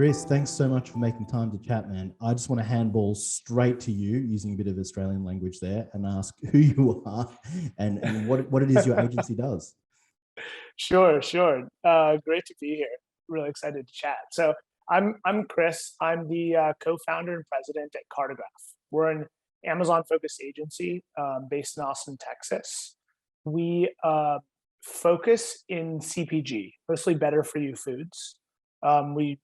Chris, thanks so much for making time to chat, man. I just want to handball straight to you using a bit of Australian language there and ask who you are and what it is your agency does. Sure. Great to be here. Really excited to chat. So I'm Chris. I'm the co-founder and president at Cartograph. We're an Amazon-focused agency based in Austin, Texas. We focus in CPG, mostly better for you foods. We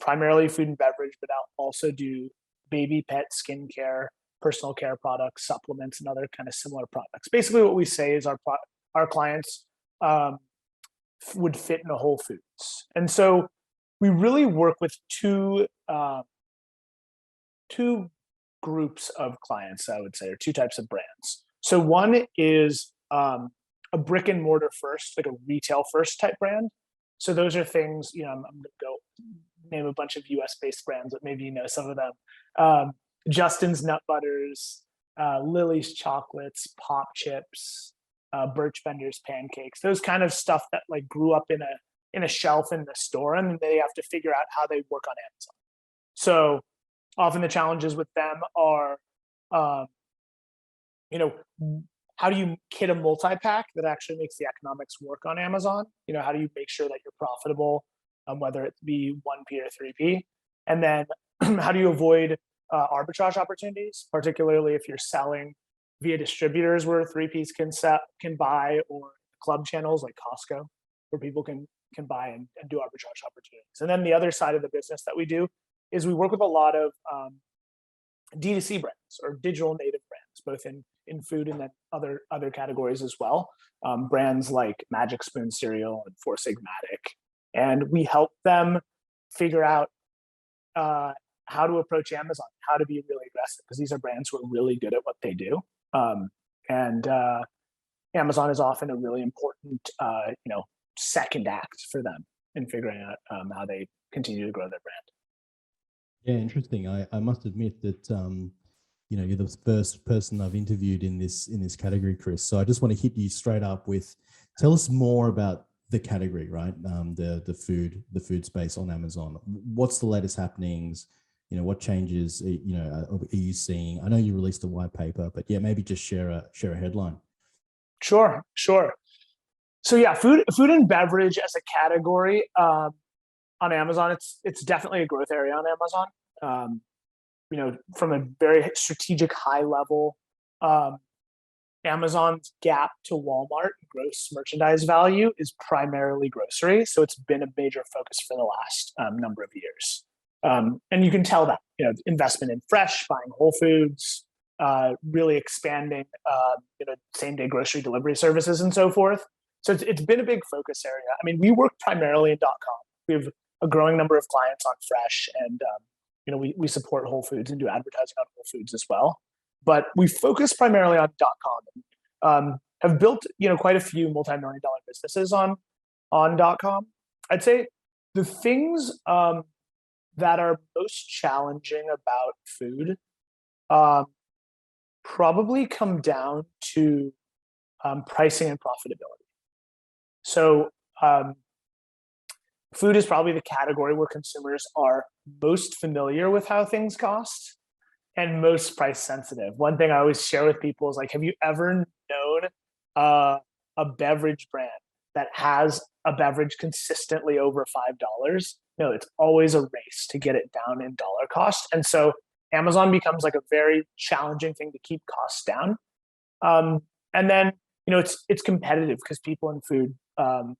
primarily food and beverage, but I'll also do baby, pet, skincare, personal care products, supplements, and other kind of similar products. Basically, what we say is our clients would fit in a Whole Foods, and so we really work with two groups of clients, I would say, or two types of brands. So one is a brick and mortar first, like a retail first type brand. So those are things, I'm going to go name a bunch of US based brands, but maybe you know some of them. Justin's Nut Butters, Lily's Chocolates, Pop Chips, Birch Bender's Pancakes, those kind of stuff that like grew up in a shelf in the store, and they have to figure out how they work on Amazon. So often the challenges with them are, how do you kit a multi-pack that actually makes the economics work on Amazon? How do you make sure that you're profitable, whether it be 1P or 3P? And then how do you avoid arbitrage opportunities, particularly if you're selling via distributors where 3Ps can buy, or club channels like Costco, where people can buy and do arbitrage opportunities. And then the other side of the business that we do is we work with a lot of D2C brands or digital native brands, both in food and then other categories as well. Brands like Magic Spoon cereal and Four Sigmatic. And we help them figure out how to approach Amazon, how to be really aggressive, because these are brands who are really good at what they do. And Amazon is often a really important, second act for them in figuring out how they continue to grow their brand. Yeah, interesting. I must admit that you're the first person I've interviewed in this category, Chris. So I just want to hit you straight up with, tell us more about the category, right? The food space on Amazon. What's the latest happenings? What changes are you seeing? I know you released a white paper, but yeah, maybe just share a headline. Sure. So yeah, food and beverage as a category on Amazon, it's definitely a growth area on Amazon. From a very strategic high level, Amazon's gap to Walmart gross merchandise value is primarily grocery. So it's been a major focus for the last number of years. And you can tell that, investment in fresh, buying Whole Foods, really expanding, same day grocery delivery services and so forth. So it's been a big focus area. I mean, we work primarily in .com. We have a growing number of clients on fresh, and we support Whole Foods and do advertising on Whole Foods as well. But we focus primarily on .com. Have built quite a few multi-million-dollar businesses on .com. I'd say the things that are most challenging about food probably come down to pricing and profitability. So food is probably the category where consumers are most familiar with how things cost and most price sensitive. One thing I always share with people is like, have you ever known a beverage brand that has a beverage consistently over $5? No, it's always a race to get it down in dollar cost. And so Amazon becomes like a very challenging thing to keep costs down. And then, it's competitive because people in food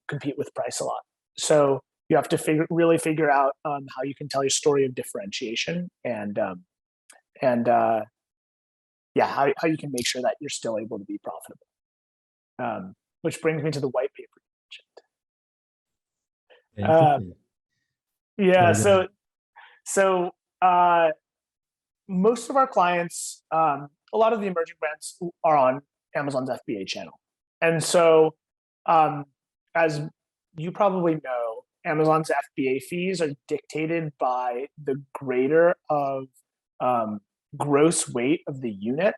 compete with price a lot. So you have to really figure out how you can tell your story of differentiation and how you can make sure that you're still able to be profitable. Which brings me to the white paper you mentioned. So most of our clients, a lot of the emerging brands are on Amazon's FBA channel. And so as you probably know, Amazon's FBA fees are dictated by the greater of gross weight of the unit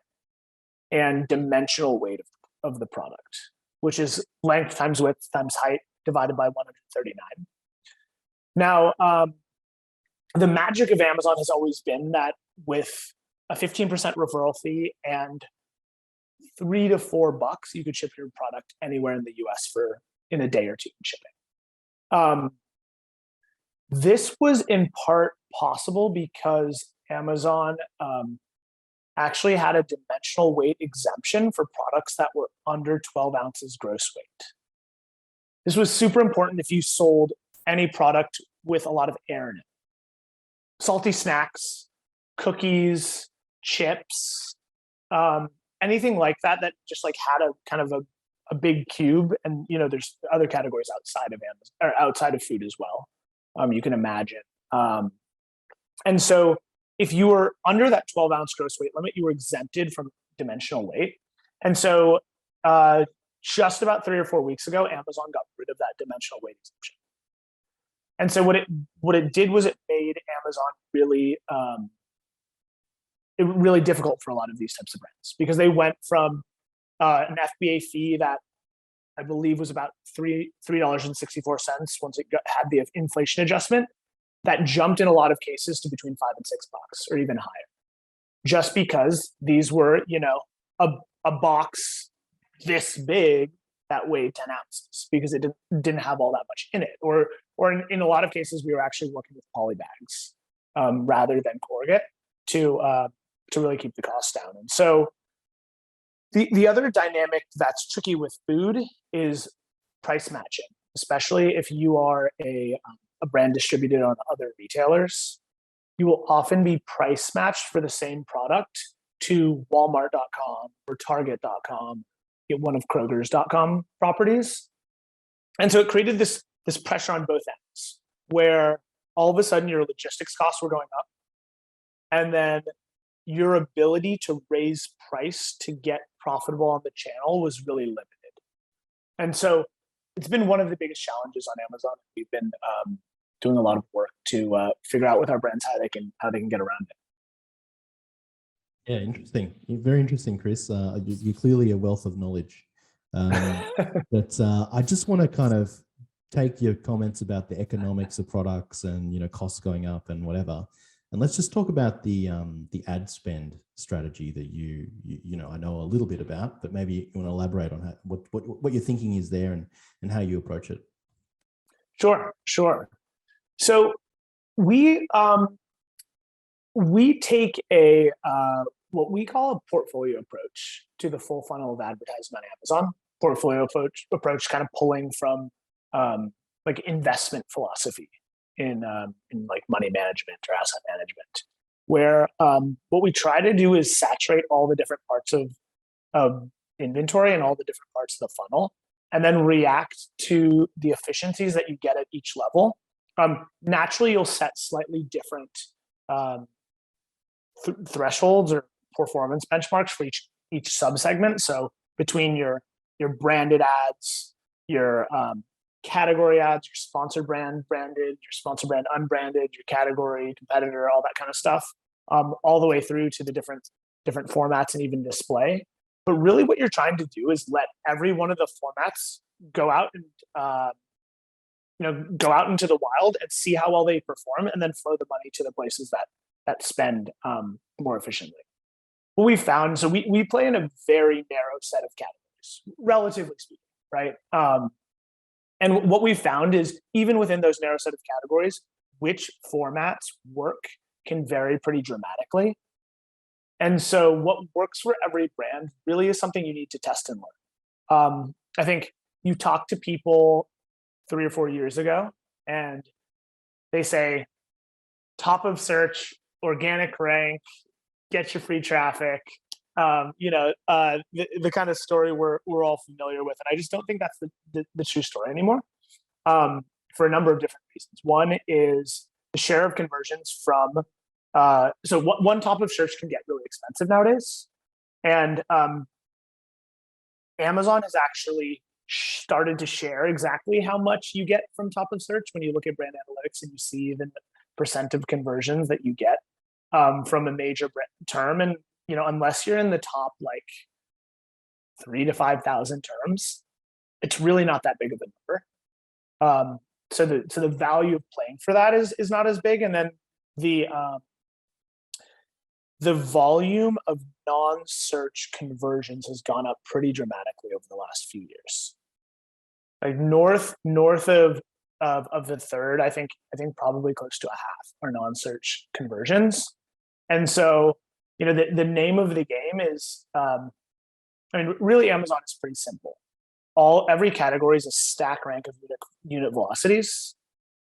and dimensional weight of the product, which is length times width times height divided by 139. Now, the magic of Amazon has always been that with a 15% referral fee and $3 to $4, you could ship your product anywhere in the US in a day or two in shipping. This was in part possible because Amazon actually had a dimensional weight exemption for products that were under 12 ounces gross weight. This was super important if you sold any product with a lot of air in it. Salty snacks, cookies, chips, anything like that just like had a kind of a big cube. And there's other categories outside of Amazon or outside of food as well. You can imagine. And so if you were under that 12-ounce gross weight limit, you were exempted from dimensional weight. And so just about 3 or 4 weeks ago, Amazon got rid of that dimensional weight exemption. And so what it did was it made Amazon really difficult for a lot of these types of brands, because they went from an FBA fee that I believe was about $3.64 once it had the inflation adjustment, that jumped in a lot of cases to between $5 and $6 or even higher, just because these were a box this big that weighed 10 ounces, because it didn't have all that much in it, or in a lot of cases we were actually working with poly bags rather than corrugate to really keep the costs down. And so the other dynamic that's tricky with food is price matching, especially if you are a brand distributed on other retailers. You will often be price matched for the same product to Walmart.com or Target.com, one of Kroger's.com properties. And so it created this pressure on both ends, where all of a sudden your logistics costs were going up, and then your ability to raise price to get profitable on the channel was really limited. And so it's been one of the biggest challenges on Amazon. We've been doing a lot of work to figure out with our brands how they can get around it. Yeah, interesting. Very interesting, Chris. You're clearly a wealth of knowledge. But I just want to kind of take your comments about the economics of products and costs going up and whatever, and let's just talk about the ad spend strategy that you I know a little bit about, but maybe you want to elaborate on what your thinking is there and how you approach it. Sure. So we take a what we call a portfolio approach to the full funnel of advertising on Amazon. Portfolio approach kind of pulling from like investment philosophy in like money management or asset management, where what we try to do is saturate all the different parts of inventory and all the different parts of the funnel, and then react to the efficiencies that you get at each level. Naturally, you'll set slightly different thresholds or performance benchmarks for each subsegment. So between your branded ads, your category ads, your sponsor brand branded, your sponsor brand unbranded, your category competitor, all that kind of stuff, all the way through to the different formats and even display. But really what you're trying to do is let every one of the formats go out and go out into the wild and see how well they perform, and then flow the money to the places that spend more efficiently. What we found, so we play in a very narrow set of categories, relatively speaking, right? And what we found is even within those narrow set of categories, which formats work can vary pretty dramatically. And so what works for every brand really is something you need to test and learn. I think you talk to people 3 or 4 years ago and they say, top of search, organic rank, get your free traffic, the kind of story we're all familiar with. And I just don't think that's the true story anymore, for a number of different reasons. One is the share of conversions from, so one top of search can get really expensive nowadays. And Amazon has actually started to share exactly how much you get from top of search when you look at brand analytics, and you see the percent of conversions that you get from a major term. And unless you're in the top like 3,000 to 5,000 terms, it's really not that big of a number. So the value of playing for that is not as big. And then the volume of non-search conversions has gone up pretty dramatically over the last few years. Like north of the third, I think probably close to a half are non-search conversions. And so, the name of the game is, really Amazon is pretty simple. Every category is a stack rank of unit velocities.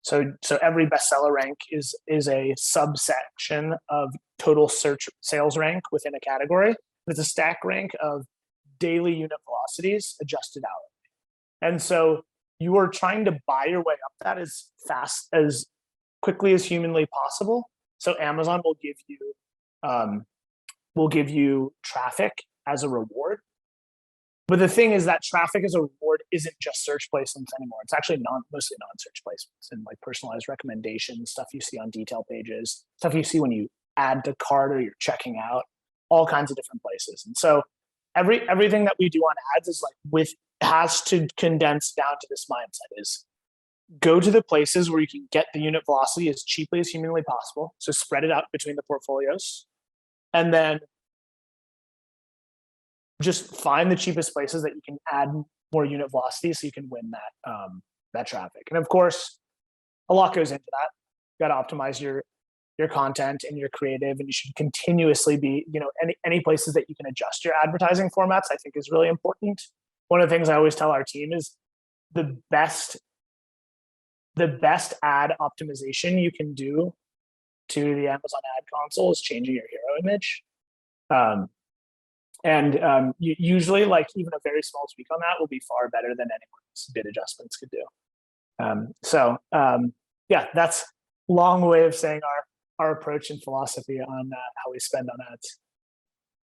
So every bestseller rank is a subsection of total search sales rank within a category. It's a stack rank of daily unit velocities adjusted hourly. And so you are trying to buy your way up that as fast, as quickly as humanly possible. So Amazon will give you traffic as a reward. But the thing is that traffic as a reward isn't just search placements anymore. It's actually mostly non-search placements and like personalized recommendations, stuff you see on detail pages, stuff you see when you add to cart or you're checking out, all kinds of different places. And so everything that we do on ads is has to condense down to this mindset: is go to the places where you can get the unit velocity as cheaply as humanly possible. So spread it out between the portfolios, and then just find the cheapest places that you can add more unit velocity so you can win that traffic. And of course, a lot goes into that. You got to optimize your content and your creative, and you should continuously be, any places that you can adjust your advertising formats, I think is really important. One of the things I always tell our team is the best ad optimization you can do to the Amazon ad console is changing your hero image. Usually, like, even a very small tweak on that will be far better than anyone's bid adjustments could do. Yeah, that's a long way of saying our approach and philosophy on how we spend on ads.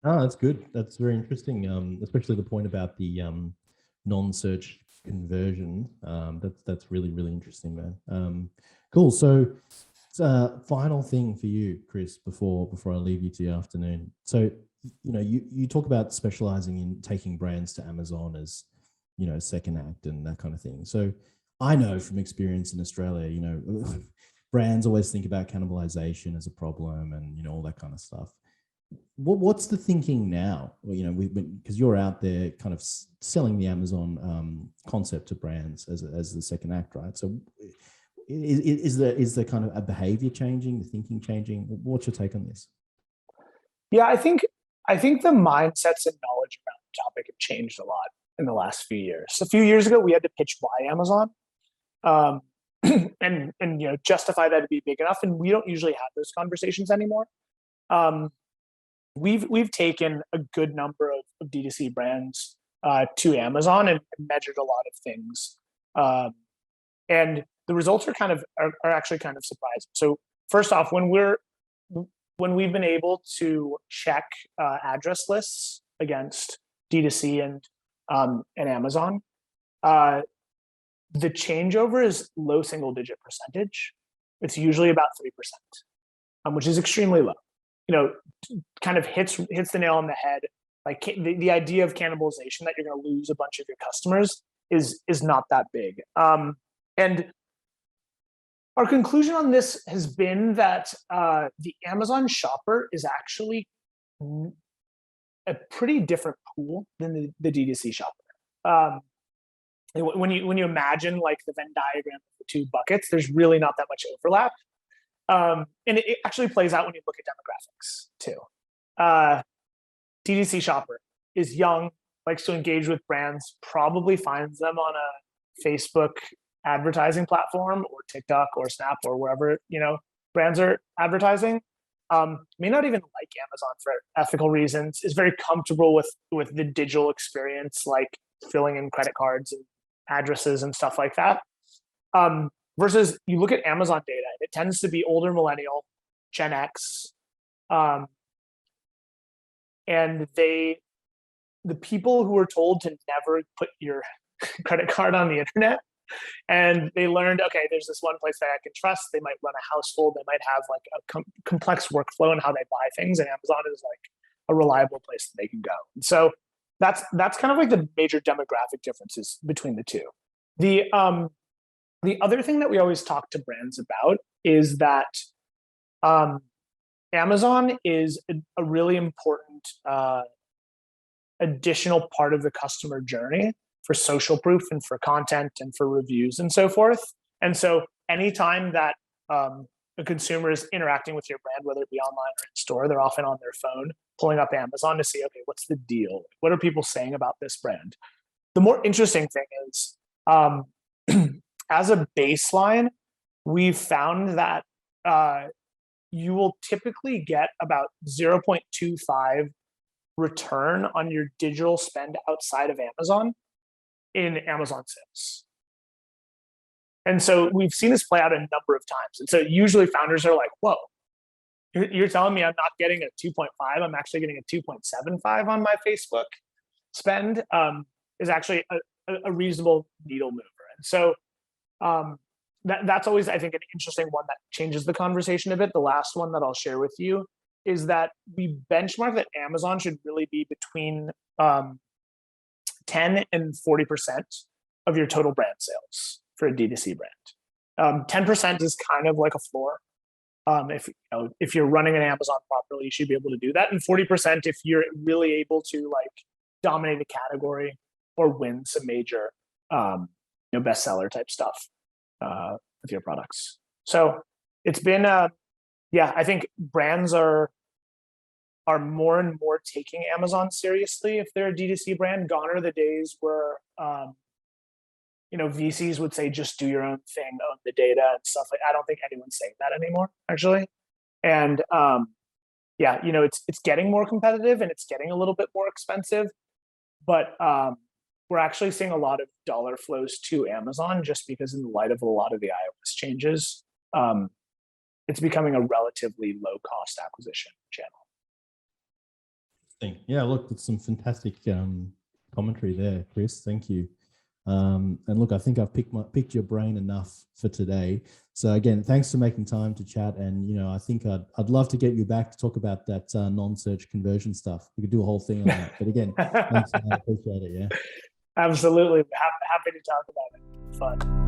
Oh, that's good. That's very interesting, especially the point about the non-search conversion. That's really, really interesting, man. Cool. So, final thing for you, Chris, before I leave you to your afternoon. So, you talk about specializing in taking brands to Amazon as, second act and that kind of thing. So I know from experience in Australia, brands always think about cannibalization as a problem and, all that kind of stuff. What's the thinking now? Because you're out there kind of selling the Amazon concept to brands as the second act, right? So is there kind of a behavior changing, the thinking changing? What's your take on this? Yeah, I think the mindsets and knowledge around the topic have changed a lot in the last few years. A few years ago, we had to pitch why Amazon, and justify that to be big enough. And we don't usually have those conversations anymore. We've taken a good number of D2C brands to Amazon and measured a lot of things, and the results are actually kind of surprising. So first off, when we've been able to check address lists against D2C and Amazon, the changeover is low single-digit percentage. It's usually about 3%, which is extremely low. Kind of hits the nail on the head. Like the idea of cannibalization, that you're going to lose a bunch of your customers, is not that big. And our conclusion on this has been that the Amazon shopper is actually a pretty different pool than the D2C shopper. When you imagine like the Venn diagram of the two buckets, there's really not that much overlap. And it actually plays out when you look at demographics too. D2C shopper is young, likes to engage with brands, probably finds them on a Facebook advertising platform or TikTok or Snap or wherever brands are advertising. May not even like Amazon for ethical reasons. Is very comfortable with the digital experience, like filling in credit cards and addresses and stuff like that. Versus you look at Amazon data, it tends to be older millennial, Gen X, and the people who are told to never put your credit card on the internet, and they learned, okay, there's this one place that I can trust. They might run a household. They might have like a complex workflow in how they buy things, and Amazon is like a reliable place that they can go. And so that's kind of like the major demographic differences between the two. The other thing that we always talk to brands about is that Amazon is a really important additional part of the customer journey for social proof and for content and for reviews and so forth. And so anytime that a consumer is interacting with your brand, whether it be online or in store, they're often on their phone pulling up Amazon to see, okay, what's the deal? What are people saying about this brand? The more interesting thing is, as a baseline, we've found that you will typically get about 0.25 return on your digital spend outside of Amazon in Amazon sales. And so we've seen this play out a number of times. And so usually founders are like, whoa, you're telling me I'm not getting a 2.5, I'm actually getting a 2.75 on my Facebook spend, is actually a reasonable needle mover. And so that's always, I think, an interesting one that changes the conversation a bit. The last one that I'll share with you is that we benchmark that Amazon should really be between 10 and 40% of your total brand sales for a D2C brand. 10% is kind of like a floor. If you're running an Amazon properly, you should be able to do that. And 40% if you're really able to like dominate a category or win some major bestseller type stuff with your products. So it's been I think brands are more and more taking Amazon seriously if they're a D2C brand. Gone are the days where VCs would say just do your own thing, own the data and stuff. Like I don't think anyone's saying that anymore, actually. And it's getting more competitive and it's getting a little bit more expensive, but we're actually seeing a lot of dollar flows to Amazon just because in the light of a lot of the iOS changes, it's becoming a relatively low cost acquisition channel. Yeah, look, that's some fantastic commentary there, Chris. Thank you. And look, I think I've picked your brain enough for today. So again, thanks for making time to chat. And I think I'd love to get you back to talk about that non-search conversion stuff. We could do a whole thing on that. But again, thanks, I appreciate it. Yeah, absolutely. Happy to talk about it. Fun.